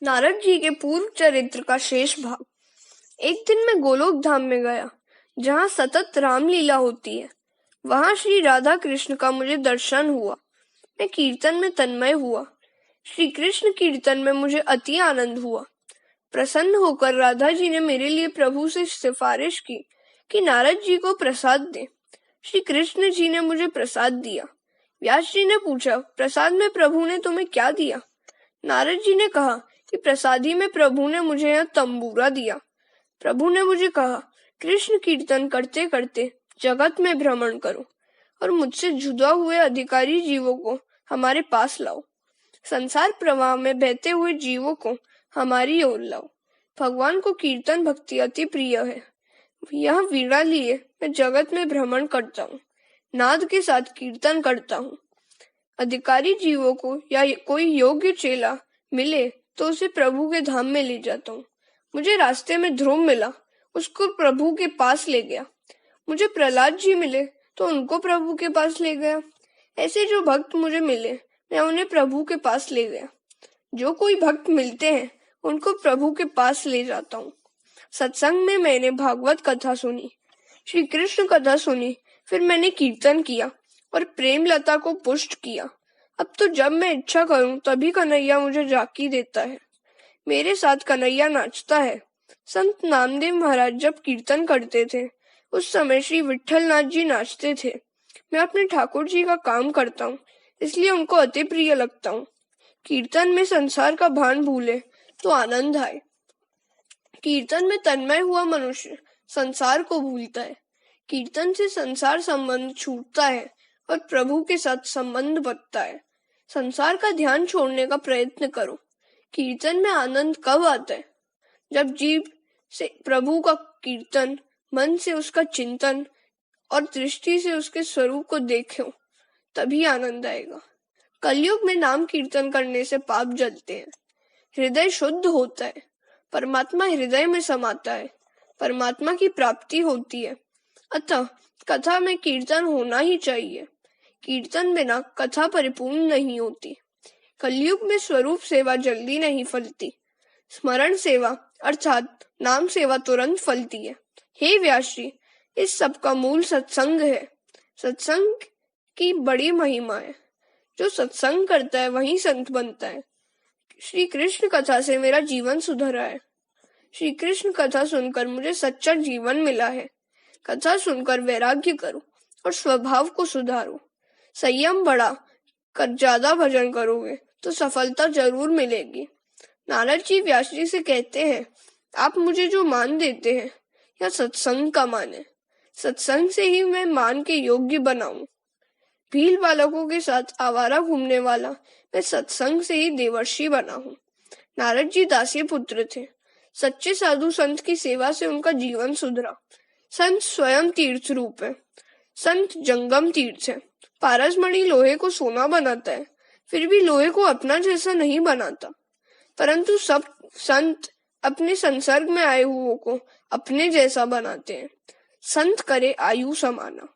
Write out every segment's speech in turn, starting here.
नारद जी के पूर्व चरित्र का शेष भाग। एक दिन मैं गोलोक धाम में गया, जहाँ सतत रामलीला होती है। वहां श्री राधा कृष्ण का मुझे दर्शन हुआ। मैं कीर्तन में तन्मय हुआ। श्री कृष्ण कीर्तन में मुझे अति आनंद हुआ। प्रसन्न होकर राधा जी ने मेरे लिए प्रभु से सिफारिश की कि नारद जी को प्रसाद दे। श्री कृष्ण जी ने मुझे प्रसाद दिया। व्यास जी ने पूछा, प्रसाद में प्रभु ने तुम्हें क्या दिया? नारद जी ने कहा कि प्रसादी में प्रभु ने मुझे यह तंबूरा दिया। प्रभु ने मुझे कहा, कृष्ण कीर्तन करते करते जगत में भ्रमण करो और मुझसे जुदा हुए अधिकारी जीवों को हमारे पास लाओ। संसार प्रवाह में बहते हुए जीवों को हमारी ओर लाओ। भगवान को कीर्तन भक्ति अति प्रिय है। यह वीणा लिए मैं जगत में भ्रमण करता हूँ, नाद के साथ कीर्तन करता हूँ। अधिकारी जीवों को या कोई योग्य चेला मिले तो उसे प्रभु के धाम में ले जाता हूँ। मुझे रास्ते में ध्रुव मिला, उसको प्रभु के पास ले गया। मुझे प्रहलाद जी मिले तो उनको प्रभु के पास ले गया। ऐसे जो भक्त मुझे मिले मैं उन्हें प्रभु के पास ले गया। जो कोई भक्त मिलते हैं उनको प्रभु के पास ले जाता हूँ। सत्संग में मैंने भागवत कथा सुनी, श्री कृष्ण कथा सुनी, फिर मैंने कीर्तन किया और प्रेम लता को पुष्ट किया। अब तो जब मैं इच्छा करूं तभी कन्हैया मुझे जाकी देता है। मेरे साथ कन्हैया नाचता है। संत नामदेव महाराज जब कीर्तन करते थे उस समय श्री विट्ठल नाथ जी नाचते थे। मैं अपने ठाकुर जी का काम करता हूँ, इसलिए उनको अति प्रिय लगता हूँ। कीर्तन में संसार का भान भूले तो आनंद आए। कीर्तन में तन्मय हुआ मनुष्य संसार को भूलता है। कीर्तन से संसार संबंध छूटता है और प्रभु के साथ संबंध बढ़ता है। संसार का ध्यान छोड़ने का प्रयत्न करो। कीर्तन में आनंद कब आता है? जब जीभ से प्रभु का कीर्तन, मन से उसका चिंतन और दृष्टि से उसके स्वरूप को देखो, तभी आनंद आएगा। कलयुग में नाम कीर्तन करने से पाप जलते हैं, हृदय शुद्ध होता है, परमात्मा हृदय में समाता है, परमात्मा की प्राप्ति होती है। अतः कथा में कीर्तन होना ही चाहिए। कीर्तन बिना कथा परिपूर्ण नहीं होती। कलयुग में स्वरूप सेवा जल्दी नहीं फलती, स्मरण सेवा अर्थात नाम सेवा तुरंत फलती है। हे व्यास जी, इस सब का मूल सत्संग है। सत्संग की बड़ी महिमा है। जो सत्संग करता है वही संत बनता है। श्री कृष्ण कथा से मेरा जीवन सुधरा है। श्री कृष्ण कथा सुनकर मुझे सच्चा जीवन मिला है। कथा सुनकर वैराग्य करो और स्वभाव को सुधारो। संयम बढ़ा कर ज्यादा भजन करोगे तो सफलता जरूर मिलेगी। नारद जी व्यास जी से कहते हैं, आप मुझे जो मान देते हैं यह सत्संग का मान है। सत्संग से ही मैं मान के योग्य बनाऊं। भील बालकों के साथ आवारा घूमने वाला मैं सत्संग से ही देवर्षि बना हूँ। नारद जी दासी पुत्र थे। सच्चे साधु संत की सेवा से उनका जीवन सुधरा। संत स्वयं तीर्थ रूप है। संत जंगम तीर्थ है। पारसमणि लोहे को सोना बनाता है, फिर भी लोहे को अपना जैसा नहीं बनाता। परंतु सब संत अपने संसर्ग में आए हुओं को अपने जैसा बनाते हैं। संत करे आयु समाना।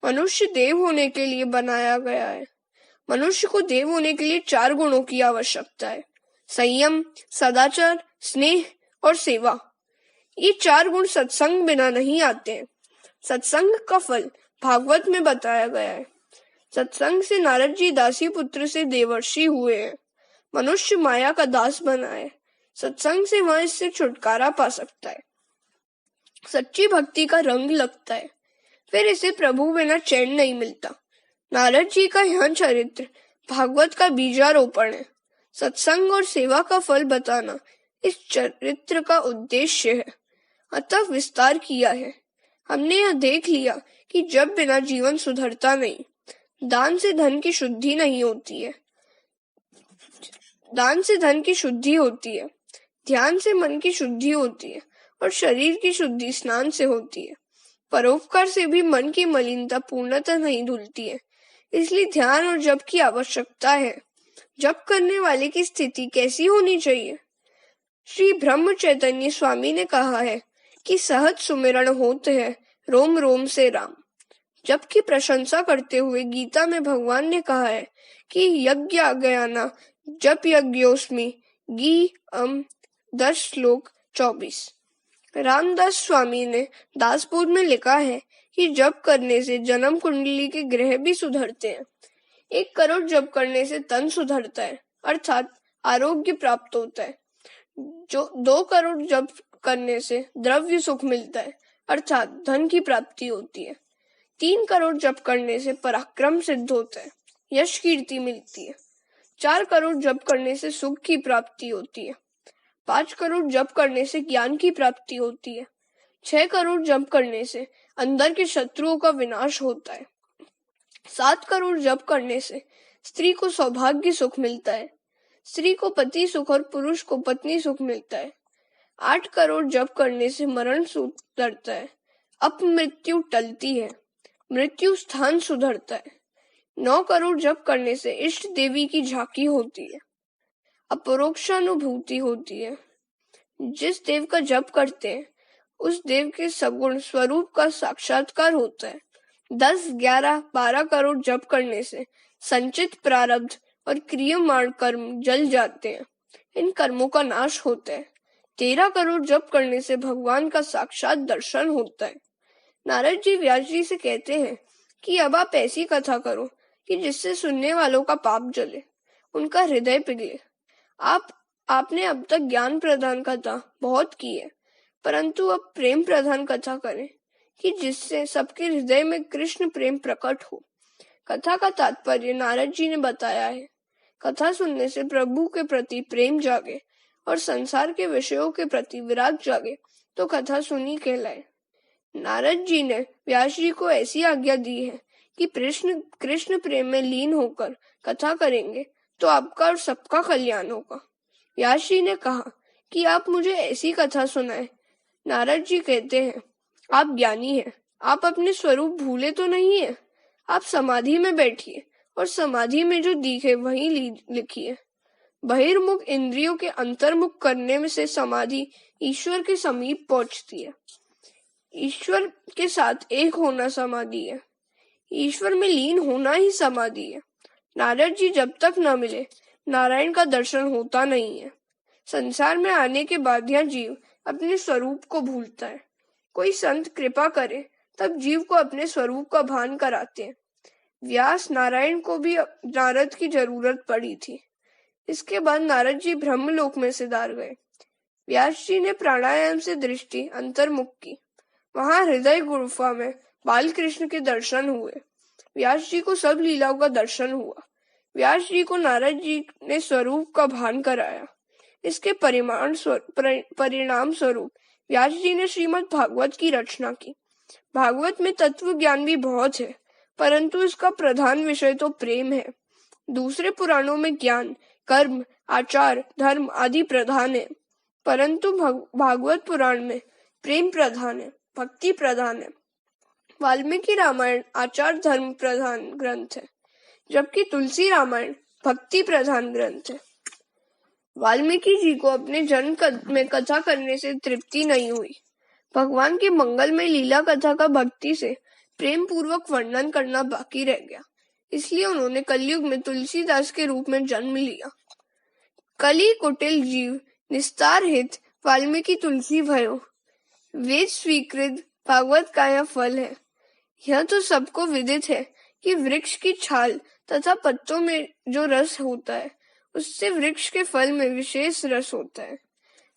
मनुष्य देव होने के लिए बनाया गया है। मनुष्य को देव होने के लिए 4 गुणों की आवश्यकता है: संयम, सदाचार, स्नेह और सेवा। ये 4 गुण सत्संग बिना नहीं आते हैं। सत्संग का फल भागवत में बताया गया है। सत्संग से नारद जी दासी पुत्र से देवर्षि हुए हैं। मनुष्य माया का दास बना है। सत्संग से वह इससे छुटकारा पा सकता है। सच्ची भक्ति का रंग लगता है, फिर इसे प्रभु बिना चैन नहीं मिलता। नारद जी का यह चरित्र भागवत का बीजारोपण है। सत्संग और सेवा का फल बताना इस चरित्र का उद्देश्य है, अतः विस्तार किया है। हमने यह देख लिया कि जब बिना जीवन सुधरता नहीं। दान से धन की शुद्धि नहीं होती है, दान से धन की शुद्धि होती है। ध्यान से मन की शुद्धि होती है और शरीर की शुद्धि स्नान से होती है। परोपकार से भी मन की मलिनता पूर्णतः नहीं धुलती है, इसलिए ध्यान और जप की आवश्यकता है। जप करने वाले की स्थिति कैसी होनी चाहिए? श्री ब्रह्म चैतन्य स्वामी ने कहा है कि सहज सुमिरण होते हैं रोम रोम से राम। जप की प्रशंसा करते हुए गीता में भगवान ने कहा है कि यज्ञ ज्ञाना जप यज्ञोस्मि गी 10 श्लोक 24। रामदास स्वामी ने दासबोध में लिखा है कि जप करने से जन्म कुंडली के ग्रह भी सुधरते हैं। 1 करोड़ जप करने से तन सुधरता है, अर्थात आरोग्य प्राप्त होता है। जो 2 करोड़ जप करने से द्रव्य सुख मिलता है, अर्थात धन की प्राप्ति होती है। 3 करोड़ जप करने से पराक्रम सिद्ध होता है, यश कीर्ति मिलती है। 4 करोड़ जप करने से सुख की प्राप्ति होती है। 5 करोड़ जप करने से ज्ञान की प्राप्ति होती है। 6 करोड़ जप करने से अंदर के शत्रुओं का विनाश होता है। 7 करोड़ जप करने से स्त्री को सौभाग्य सुख मिलता है। स्त्री को पति सुख और पुरुष को पत्नी सुख मिलता है। 8 करोड़ जप करने से मरण सुधरता है, अपमृत्यु टलती है, मृत्यु स्थान सुधरता है। 9 करोड़ जप करने से इष्ट देवी की झांकी होती है, अपरोक्षानुभूति होती है। जिस देव का जप करते हैं उस देव के सगुण स्वरूप का साक्षात्कार होता है। 10, 11, 12 करोड़ जप करने से संचित प्रारब्ध और क्रियमाण कर्म जल जाते हैं, इन कर्मों का नाश होता है। 13 करोड़ जप करने से भगवान का साक्षात दर्शन होता है। नारद जी व्यास जी से कहते हैं कि अब आप ऐसी कथा करो कि जिससे सुनने वालों का पाप जले, उनका हृदय पिघले। आपने अब तक ज्ञान प्रदान कथा बहुत की है, परंतु अब प्रेम प्रधान कथा करें कि जिससे सबके हृदय में कृष्ण प्रेम प्रकट हो। कथा का तात्पर्य नारद जी ने बताया है। कथा सुनने से प्रभु के प्रति प्रेम जागे और संसार के विषयों के प्रति विराग जागे तो कथा सुनी कहलाए। नारद जी ने व्यास जी को ऐसी आज्ञा दी है कि कृष्ण प्रेम में लीन होकर कथा करेंगे तो आपका और सबका कल्याण होगा। व्यास जी ने कहा कि आप मुझे ऐसी कथा सुनाए। नारद जी कहते हैं, आप ज्ञानी हैं, आप अपने स्वरूप भूले तो नहीं है। आप समाधि में बैठिए और समाधि में जो दिखे वही लिखिए। बहिर्मुख इंद्रियों के अंतर्मुख करने में से समाधि ईश्वर के समीप पहुंचती है। ईश्वर के साथ एक होना समाधि है। ईश्वर में लीन होना ही समाधि है। नारद जी जब तक न मिले नारायण का दर्शन होता नहीं है। संसार में आने के बाद यह जीव अपने स्वरूप को भूलता है। कोई संत कृपा करे तब जीव को अपने स्वरूप का भान कराते हैं। व्यास नारायण को भी नारद की जरूरत पड़ी थी। इसके बाद नारद जी ब्रह्मलोक में सिधार गए। व्यास जी ने प्राणायाम से दृष्टि अंतर्मुख की। वहां हृदय गुफा में बाल कृष्ण के दर्शन हुए। व्यास जी को सब लीलाओं का दर्शन हुआ। व्यास जी को नारद जी ने स्वरूप का भान कराया। इसके परिणाम स्वरूप व्यास जी ने श्रीमद् भागवत की रचना की। भागवत में तत्व ज्ञान भी बहुत है, परंतु इसका प्रधान विषय तो प्रेम है। दूसरे पुराणों में ज्ञान, कर्म, आचार, धर्म आदि प्रधान है, परंतु भागवत पुराण में प्रेम प्रधान है, भक्ति प्रधान है। वाल्मीकि रामायण आचार धर्म प्रधान ग्रंथ है, जबकि तुलसी रामायण भक्ति प्रधान ग्रंथ है। वाल्मीकि जी को अपने जन्म में कथा करने से तृप्ति नहीं हुई। भगवान के मंगल में लीला कथा का भक्ति से प्रेम पूर्वक वर्णन करना बाकी रह गया, इसलिए उन्होंने कलयुग में तुलसीदास के रूप में जन्म लिया। कली कुटिल जीव निस्तार हित वाल्मीकि तुलसी भयो, वेद स्वीकृत भागवत का यह फल है। यह तो सबको विदित है कि वृक्ष की छाल तथा पत्तों में जो रस होता है उससे वृक्ष के फल में विशेष रस होता है।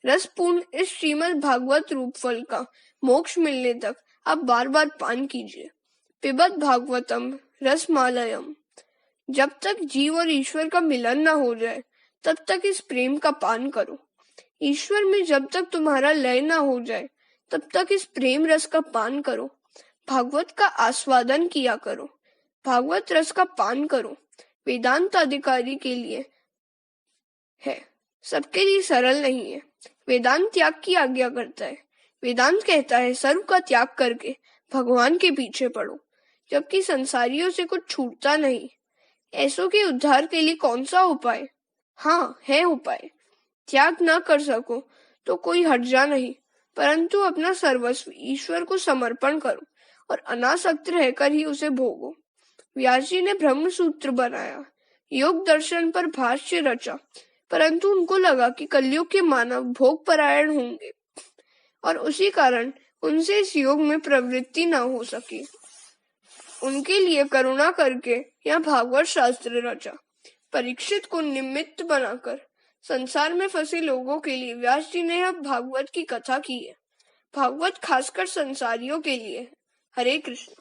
रसपूर्ण इस श्रीमद् भागवत रूप फल का मोक्ष मिलने तक आप बार बार पान कीजिए। पिबत भागवतम रसमालयम। जब तक जीव और ईश्वर का मिलन न हो जाए तब तक इस प्रेम का पान करो। ईश्वर में जब तक तुम्हारा लय न हो जाए तब तक इस प्रेम रस का पान करो। भागवत का आस्वादन किया करो, भागवत रस का पान करो। वेदांत अधिकारी के लिए है, सबके लिए सरल नहीं है। वेदांत त्याग की आज्ञा करता है। वेदांत कहता है सर्व का त्याग करके भगवान के पीछे पड़ो, जबकि संसारियों से कुछ छूटता नहीं। ऐसों के उद्धार के लिए कौन सा उपाय? हाँ, है उपाय। त्याग न कर सको तो कोई हर्जा नहीं, परंतु अपना सर्वस्व ईश्वर को समर्पण करो और अनासक्त रहकर ही उसे भोगो। व्यास जी ने ब्रह्म सूत्र बनाया, योग दर्शन पर भाष्य रचा, परंतु उनको लगा कि कलयुग के मानव भोग परायण होंगे और उसी कारण उनसे इस योग में प्रवृत्ति न हो सकी। उनके लिए करुणा करके यह भागवत शास्त्र रचा। परीक्षित को निमित्त बनाकर संसार में फंसे लोगों के लिए व्यास जी ने यह भागवत की कथा की है। भागवत खासकर संसारियों के लिए है। हरे कृष्ण।